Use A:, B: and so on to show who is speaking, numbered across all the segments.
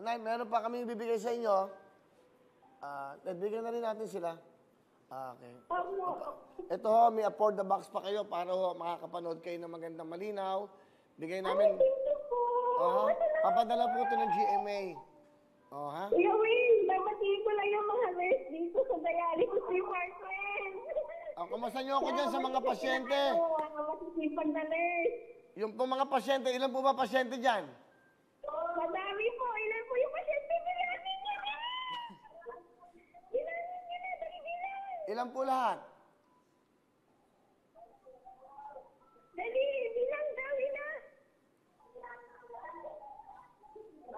A: Nay, meron pa kami bibigay sa inyo. Bigyan na rin natin sila. Okay. Ito ho, may afford the box pa kayo para ho makakapanood kayo ng magandang malinaw. Bigay namin. Papadala po ito ng GMA. Ha?
B: Kuya Will, babatiin ko lang yung mga nurse dito sa dialysis department.
A: Kumusta nyo ako dyan sa mga pasyente?
B: Ang masisipag na nurse.
A: Yung po mga pasyente, ilan po ba pasyente dyan?
B: Madami po. Ilan po yung pasyente? Bilangin niyo na! Bilangin niyo na, dali bilang!
A: Ilan po lahat?
B: Dali, bilang daw, ilan?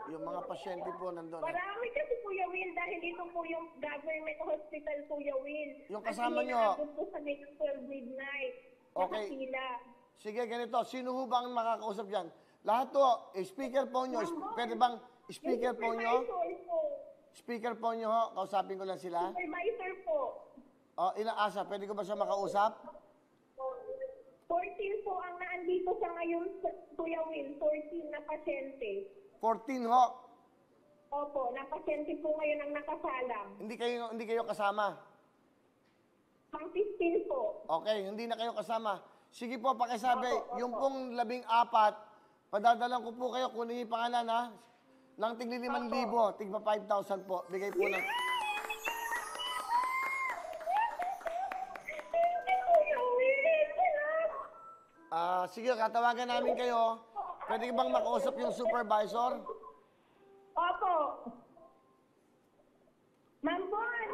A: Yung mga pasyente po nandun.
B: Marami kasi, Kuya Will, dahil ito po yung government hospital, Kuya Will.
A: Yung kasama nyo.
B: At po sa next 12 midnight.
A: Okay.
B: Nakapila.
A: Sige, ganito. Sino ho ba ang makakausap dyan? Lahat to, speaker po nyo. Pwede bang speaker po nyo? Speaker po nyo ho. Kausapin ko lang sila.
B: Supervisor po.
A: Ilang asa? Pwede ko ba siya makausap?
B: 14 po ang naandito sa ngayon, Kuya Will. 14 na pasyente.
A: 14 ho.
B: Opo, na pasyente po ngayon ang nakasalang.
A: Hindi kayo kasama.
B: Pang 15 po.
A: Okay, hindi na kayo kasama. Sige po, pakisabi. Yung pong 14, padadalan ko po kayo. Kunin yung pangalan ha. Nang tigli 5,000, tigpa 5,000 po. Bigay po ng... Sige, katawagan namin kayo. Pwede bang makausap yung supervisor?
B: Opo. Ma'am Bon.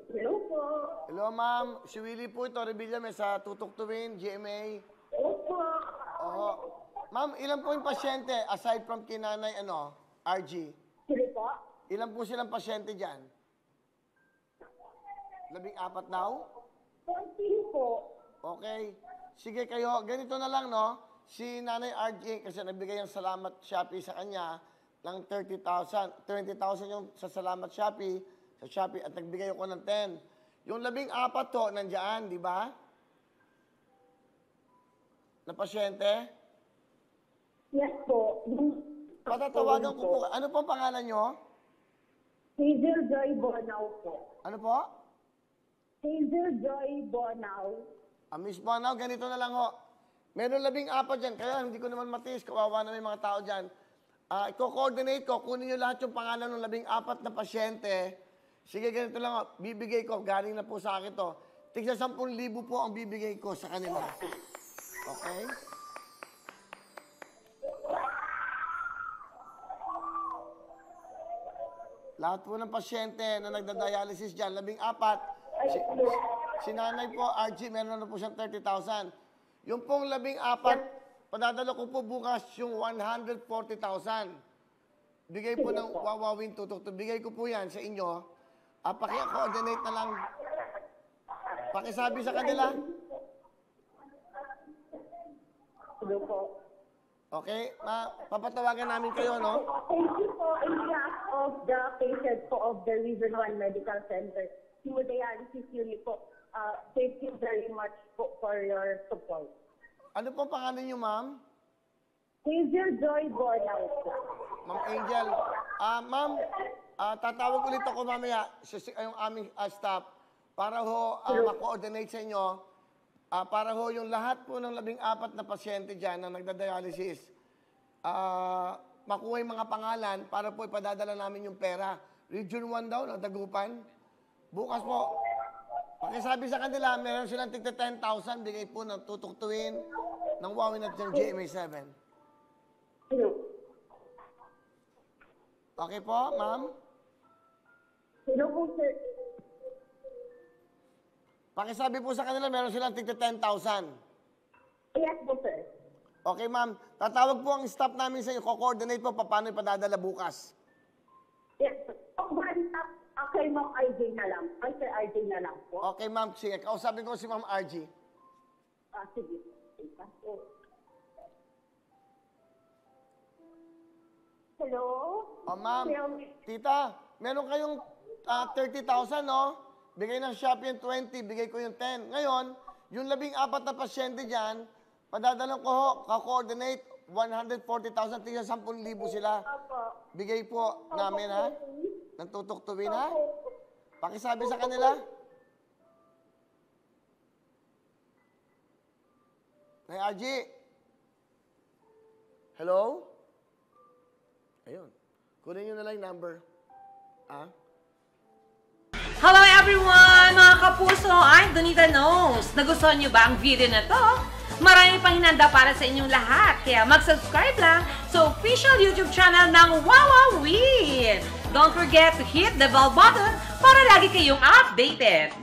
B: Hello po.
A: Hello, ma'am. Si Willie po ito. Rebilla may sa Tutuktuin, GMA.
B: Opo.
A: Oo. Ma'am, ilan po yung pasyente aside from kinanay, RG?
B: Sino po?
A: Ilan po silang pasyente dyan? 14 daw?
B: 14 po.
A: Okay. Sige kayo, ganito na lang, no? Si Nanay RJ, kasi nagbigay ng salamat Shopee sa kanya ng 30,000. 20,000 yung sa salamat Shopee, at nagbigay ako ng 10. Yung 14 to, nandiyan, di ba? Na pasyente?
B: Yes po.
A: Patatawagan ko po. Ano po ang pangalan nyo?
B: Hazel Joy Bonao po.
A: Ano po?
B: Hazel Joy Bonao.
A: Miss Bonao, ganito na lang ho. Meron 14 dyan, kaya hindi ko naman matiis, kawawa na may mga tao dyan. Iko-coordinate ko, kunin nyo lahat yung pangalan ng 14 na pasyente. Sige, ganito lang ho. Bibigay ko, galing na po sa akin to. Tigsa 10,000 po ang bibigay ko sa kanila. Okay? Lahat po ng pasyente na nagda-dialysis dyan, 14, si nanay po, RG, meron na po siyang 30,000. Yung pong 14, padadala ko po bukas yung 140,000. Bigay po ng Wawawin Tutok. Bigay ko po yan sa inyo. Paki-coordinate na lang. Pakisabi sa kanila.
B: Hello po.
A: Okay? Papatawagan namin kayo, no?
B: Thank you po in behalf of the patient po of the Region 1 Medical Center. Hemodialysis unit po. Thank you very much po for your support.
A: Ano po pangalan niyo, ma'am?
B: Hazel Joy Bonao po.
A: Ma'am Angel. Ma'am, tatawag ulit ako mamaya yung aming staff para ho ma-coordinate sa inyo. Para ho yung lahat po ng 14 na pasyente dyan na nagda-dialysis, makuha yung mga pangalan para po ipadadala namin yung pera. Region 1 daw, Dagupan. Bukas po, pakisabi sa kanila, meron silang tigta 10,000, bigay po ng Tutuktuin ng Wawin at ng GMA7.
B: Hello.
A: Okay po, ma'am?
B: Hello po, sir.
A: Pakisabi po sa kanila, meron silang tigta 10,000.
B: Yes po, sir.
A: Okay, ma'am. Tatawag po ang staff namin sa inyo. Co-coordinate po paano ipadadala bukas.
B: Yes, sir. Okay, Ma'am RJ na lang. Ay, Sir RJ na lang po.
A: Okay, ma'am. Sige, kausapin ko si Ma'am RG.
B: Sige. Hello?
A: Ma'am. Tita, meron kayong 30,000, no? bigay ng Shopee yung 20, bigay ko yung 10. Ngayon, yung 14 na pasyente dyan, padadalang ko ho, ka-coordinate, 140,000, tingnan 10,000 sila.
B: Opo.
A: Bigay po namin, ha? Nang tutuktuin, ha?
B: Opo.
A: Pakisabi sa kanila. Nay RG. Hello? Ayun. Kunin nyo na lang yung number. Ah?
C: Hello everyone! Mga kapuso, I'm Donita Knows. Nagustuhan niyo ba ang video na to? Marami pang hinanda para sa inyong lahat. Kaya mag-subscribe lang sa official YouTube channel ng Wowowin. Don't forget to hit the bell button para lagi kayong updated.